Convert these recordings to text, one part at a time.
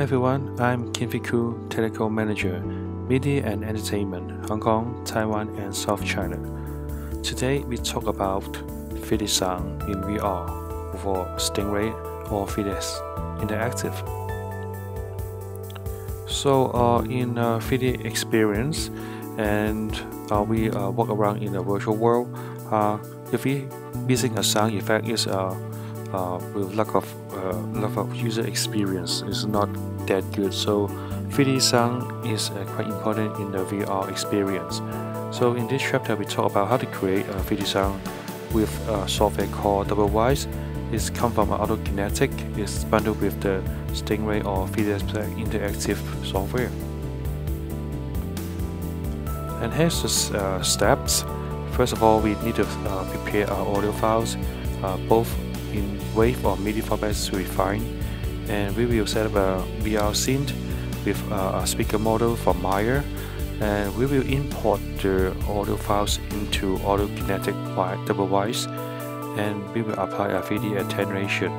everyone, I'm Kim Fiku, Technical Manager, Media and Entertainment, Hong Kong, Taiwan and South China. Today we talk about 3D sound in VR for Stingray or 3DS Interactive. So in 3D experience, and we walk around in the virtual world, if we missing a sound effect is with lack of user experience is not that good. So 3D sound is quite important in the VR experience. So in this chapter we talk about how to create a 3D sound with software called Wwise. It's come from AudioKinetic. It's bundled with the Stingray or 3DS interactive software. And here's the steps. First of all, we need to prepare our audio files, both in WAV or MIDI formats to refine, and we will set up a VR synth with a speaker model from Maya, and we will import the audio files into AudioKinetic Wwise, and we will apply a 3D attenuation.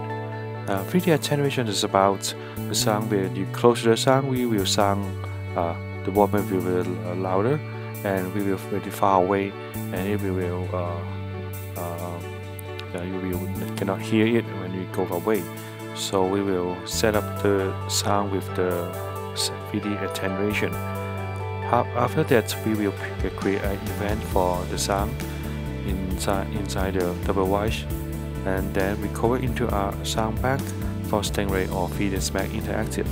3D attenuation is about the sound. When you close the sound, we will sound the volume will be louder, and we will very far away, and it will you cannot hear it when you go away. So we will set up the sound with the 3D attenuation. After that, we will create an event for the sound inside the Wwise, and then we cover into our sound bank for Stingray or 3DS Max Interactive.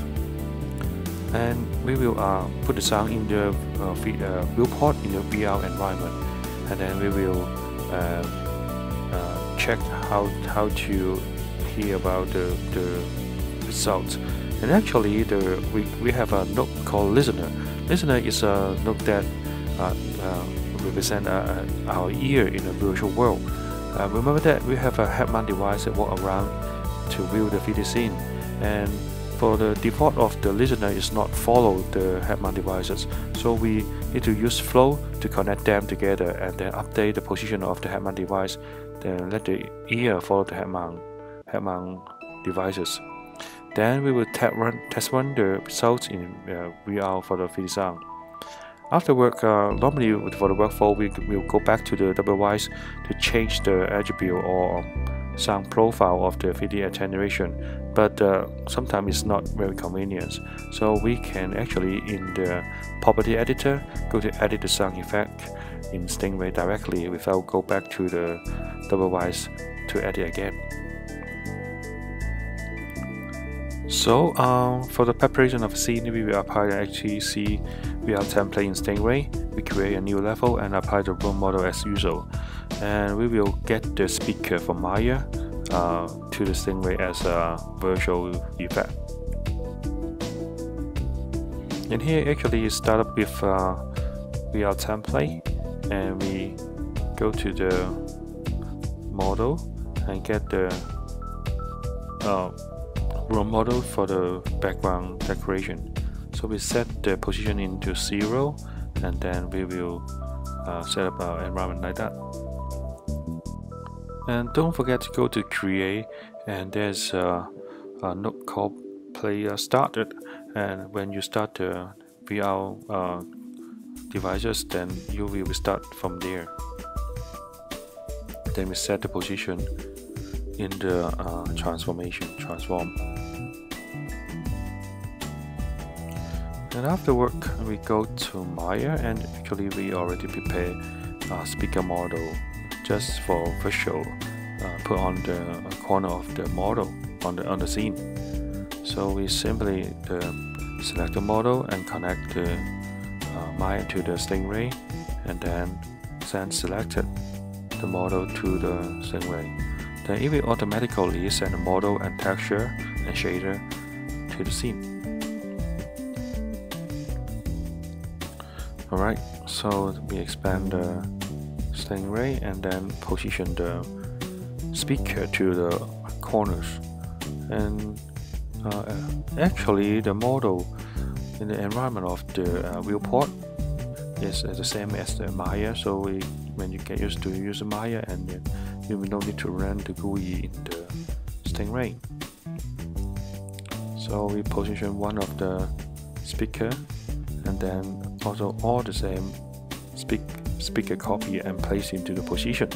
And we will put the sound in the viewport in the VR environment, and then we will check how to hear about the results. And actually we have a node called listener. Listener is a node that represent our ear in the virtual world. Remember that we have a head-mount device that walk around to view the 3D scene, and for the default of the listener is not follow the head-mount devices, so we need to use flow to connect them together and then update the position of the head-mount device, then let the ear follow the head-mount devices. Then we will test run the results in VR for the 3D sound. After work, normally for the workflow, we will go back to the Wwise to change the attribute or sound profile of the 3D attenuation, but sometimes it's not very convenient. So we can actually, in the property editor, go to edit the sound effect in Stingray directly without go back to the Wwise to edit again. So for the preparation of the scene, we will apply the HTC VR template in Stingray. We create a new level and apply the room model as usual, and we will get the speaker from Maya to the Stingray as a virtual effect. And here actually you start up with VR template, and we go to the model and get the room model for the background decoration. So we set the position into 0, and then we will set up our environment like that. And don't forget to go to create, and there's a node called player started, and when you start the VR devices, then you will start from there. Then we set the position in the transform. And after work, we go to Maya, and actually we already prepared a speaker model just for visual, put on the corner of the model on the scene. So we simply select the model and connect the Maya to the Stingray, and then selected the model to the Stingray. Then it will automatically send the model and texture and shader to the scene. Alright, so we expand the Stingray and then position the speaker to the corners. And actually the model in the environment of the viewport is the same as the Maya, so when you get used to use the Maya, and then you will no need to run the GUI in the Stingray. So we position one of the speaker, and then also all the same speaker copy and place into the position.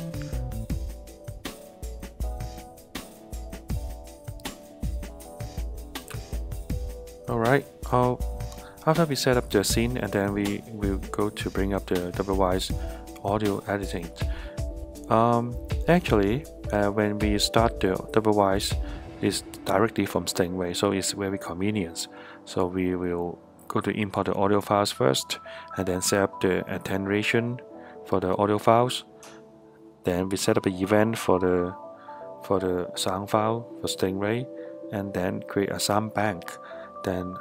Alright, after we set up the scene, and then we will go to bring up the Wwise audio editing. Actually, when we start the Wwise, it's directly from Stingray, so it's very convenient. So we will go to import the audio files first, and then set up the attenuation for the audio files. Then we set up an event for the sound file for Stingray, and then create a sound bank. Then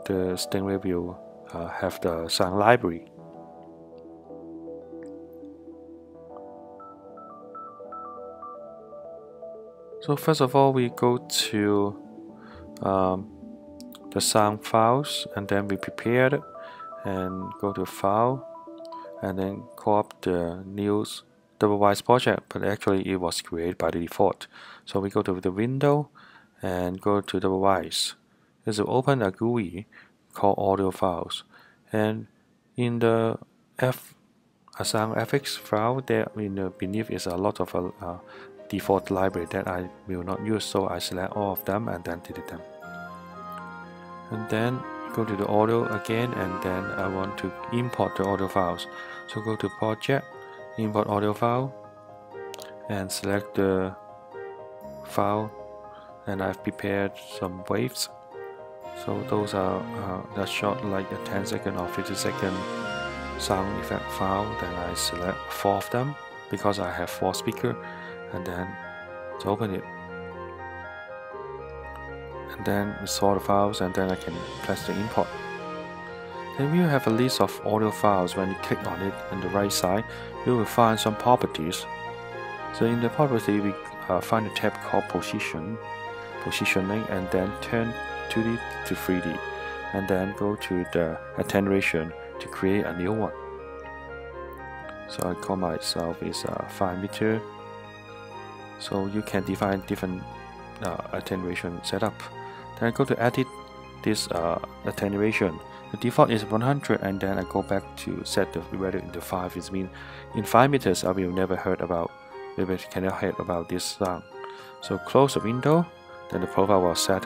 the Stingray will have the sound library. So first of all, we go to the sound files, and then we prepare it, and go to File, and then call up the new Wwise project, but actually it was created by the default. So we go to the window and go to Wwise. This will open a GUI called Audio Files, and in the sound FX file, there beneath is a lot of default library that I will not use, so I select all of them and then delete them. And then go to the audio again, and then I want to import the audio files. So go to Project, Import Audio File, and select the file, and I've prepared some waves. So those are the short, like a 10-second or 50-second sound effect file. Then I select 4 of them because I have 4 speakers, and then to open it, and then install the files, and then I can press the import. Then we will have a list of audio files. When you click on it on the right side, you will find some properties. So in the property, we find a tab called positioning, and then turn 2D to 3D, and then go to the attenuation to create a new one. So I call myself is 5 meter. So you can define different attenuation setup. Then I go to edit this attenuation. The default is 100, and then I go back to set the value into 5. It means in 5 meters I will never cannot hear about this sound. So close the window, then the profile was set.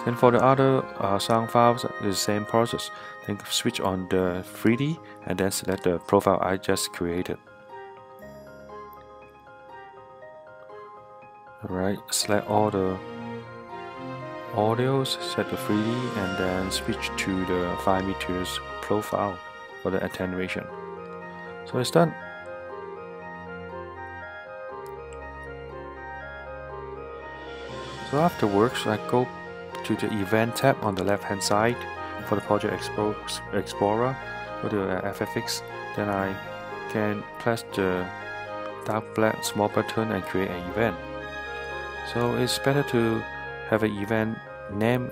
Then for the other sound files, the same process. Then switch on the 3D, and then select the profile I just created. Alright, select all the audios, set the 3D, and then switch to the 5 meters profile for the attenuation. So it's done. So afterwards, I go to the Event tab on the left hand side for the Project Explorer. Go to FFX, then I can press the dark black small button and create an event. So it's better to have an event name,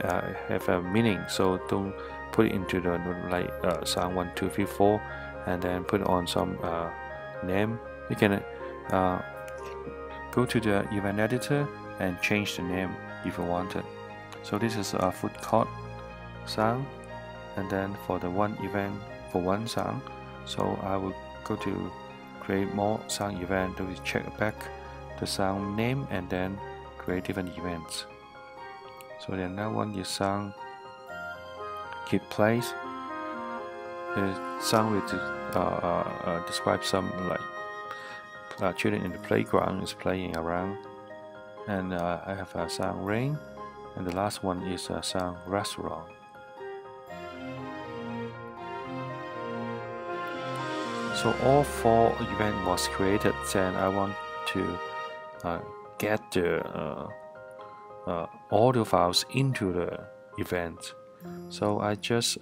have a meaning. So don't put it into the sound 1, 2, 3, 4, and then put on some name. You can go to the event editor and change the name if you want it. So this is a food court sound, and then for the one event for one sound. So I will go to create more sound event. We check back the sound name and then create different events. So the next one is sound keep place. The sound will describe some like children in the playground is playing around, and I have a sound rain, and the last one is a sound restaurant. So all 4 events was created. Then I want to get the audio files into the event. So I just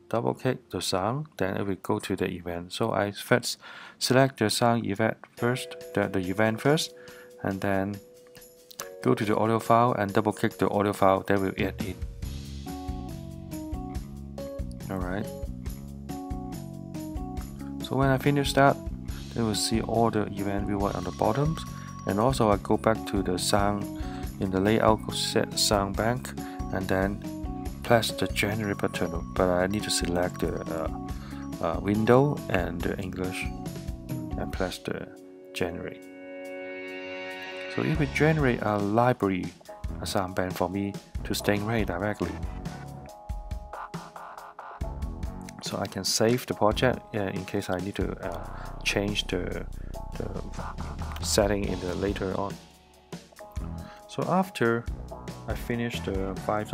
double click the sound, then I will go to the event. So I first select the sound event first, the event first, and then go to the audio file and double click the audio file that will add it. Alright. So when I finish that, then we'll see all the event viewer on the bottom. And also I go back to the sound in the layout set sound bank, and then press the generate button, but I need to select the window and the English and press the generate. So it will generate a library, a sound bank for me to Stingray directly. So I can save the project in case I need to change the setting in the later on. So after I finish the 5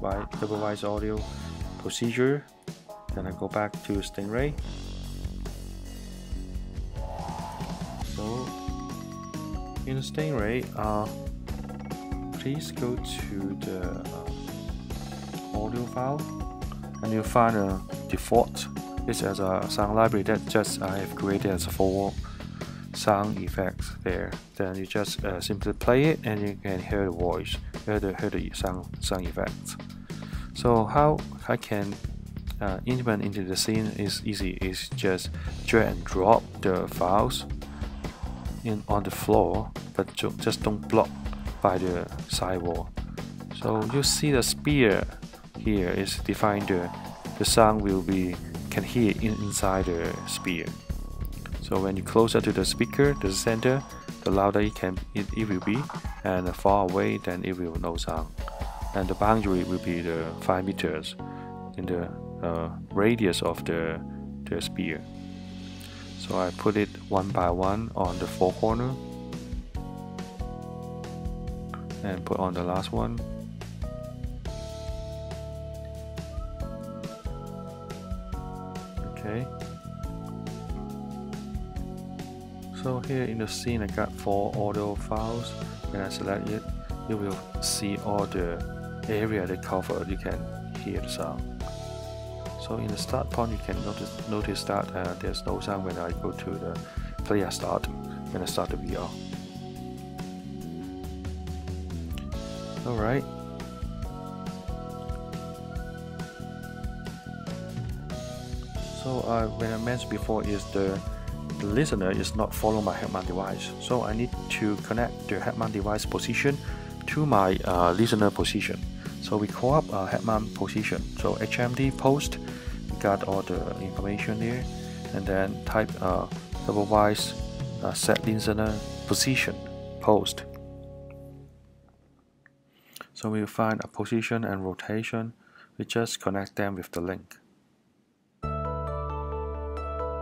Wwise audio procedure, then I go back to Stingray. So in Stingray, please go to the audio file, and you'll find a default. This is a sound library that just I have created as 4 sound effects there. Then you just simply play it, and you can hear the voice, hear the sound effects. So how I can implement into the scene is easy. It's just drag and drop the files on the floor, but just don't block by the sidewall. So you see the spear here is defined. The sound will be can hear inside the spear. So when you closer to the speaker, the center, the louder it will be, and far away, then it will no sound. And the boundary will be the 5 meters in the radius of the spear. So I put it one by one on the 4 corner, and put on the last one. Okay. So here in the scene, I got 4 audio files. When I select it, you will see all the area they cover. You can hear the sound. So in the start point, you can notice that there's no sound when I go to the player start, when I start the VR. Alright. So when I mentioned before is the listener is not following my head mount device. So I need to connect the head mount device position to my listener position. So we call up head mount position. So HMD post, got all the information there, and then type Wwise set listener position post. So we'll find a position and rotation. We just connect them with the link.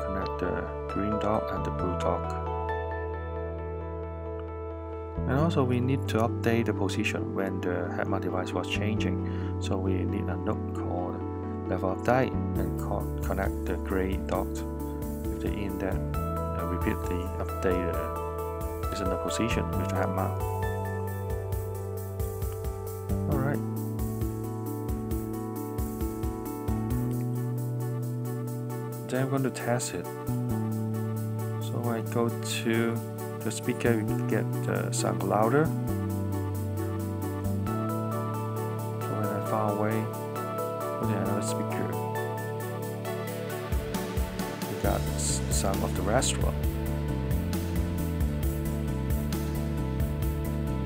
Connect the green dot and the blue dot. And also we need to update the position when the head mount device was changing. So we need a node called level update and connect the gray dot with the indent and repeat the updated listener position with the head mount. Alright. Then I'm going to test it. So I go to the speaker, you get the sound louder. So when I'm far away, put in another speaker. You got sound of the restaurant.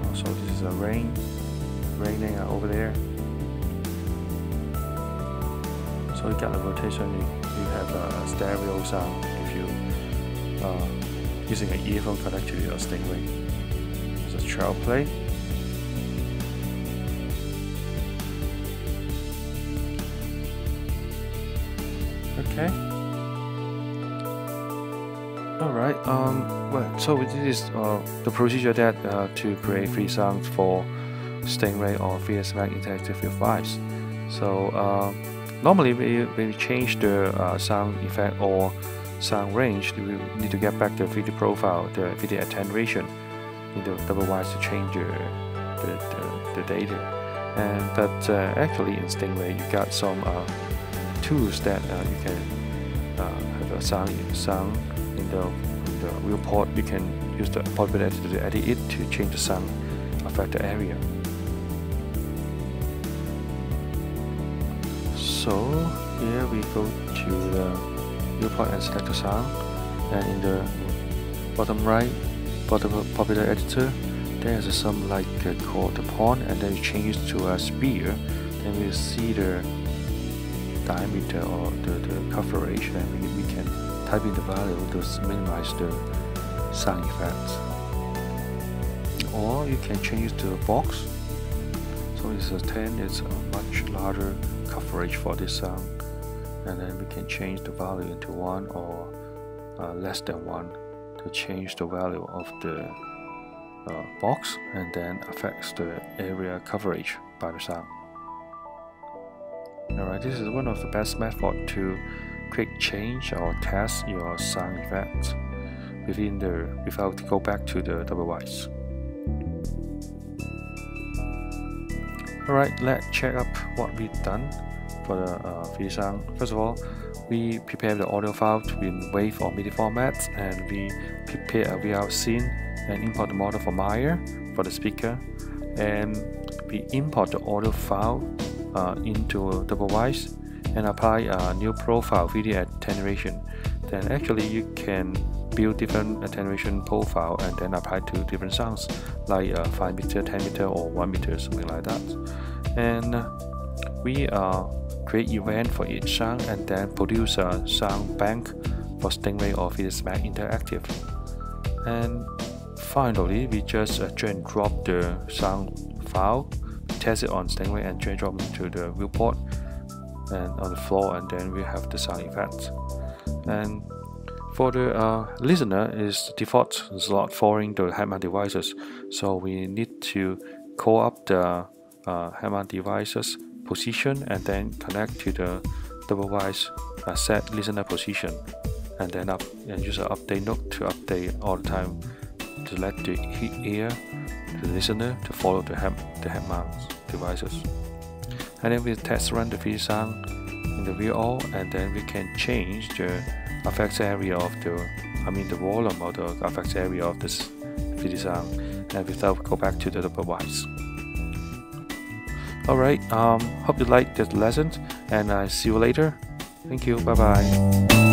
Also, this is a raining over there. So you got the rotation. You have a stereo sound if you using an earphone connected to your Stingray. It's a child play. Okay. Alright. Well, so this is the procedure that to create free sounds for Stingray or VSMAX Interactive Wwise. So normally when we change the sound effect or sound range, we need to get back the video profile, the video attenuation in the Wwise to change the data. But actually in Stingray you got some tools that you can have a sound in the viewport. You can use the port editor to edit it to change the sound affected area. So here we go to the viewport and select the sound, and in the bottom right, bottom popular editor, there's some like called the pawn, and then you change it to a spear. Then we see the diameter or the coverage, and we can type in the value to minimize the sound effects. Or you can change it to a box. So it's a 10, it's a much larger coverage for this sound, and then we can change the value into 1 or less than 1 to change the value of the box, and then affects the area coverage by the sound. Alright, this is one of the best methods to quick change or test your sound effects without go back to the Wwise. Alright, let's check up what we've done for the 3D sound. First of all, we prepare the audio file in WAV or MIDI formats, and we prepare a VR scene and import the model from Maya for the speaker, and we import the audio file into Wwise and apply a new profile video attenuation. Then actually you can build different attenuation profile and then apply to different sounds like 5 meter, 10 meter or 1 meter, something like that. And we create event for each sound and then produce a sound bank for Stingray or Mac Interactive. And finally, we just drag and drop the sound file, test it on Stingray and drag and drop into the viewport and on the floor, and then we have the sound effects. And for the listener, is default slot following the head-mount devices, so we need to call up the head-mount devices position and then connect to the Wwise set listener position, and then use an update node to update all the time to let the ear to the listener to follow the head-mount devices. And then we test run the 3D sound in the VO, and then we can change the effects area of the volume or the effects area of this 3D sound, and without go back to the Wwise. Alright, hope you liked this lesson, and I see you later. Thank you, bye bye.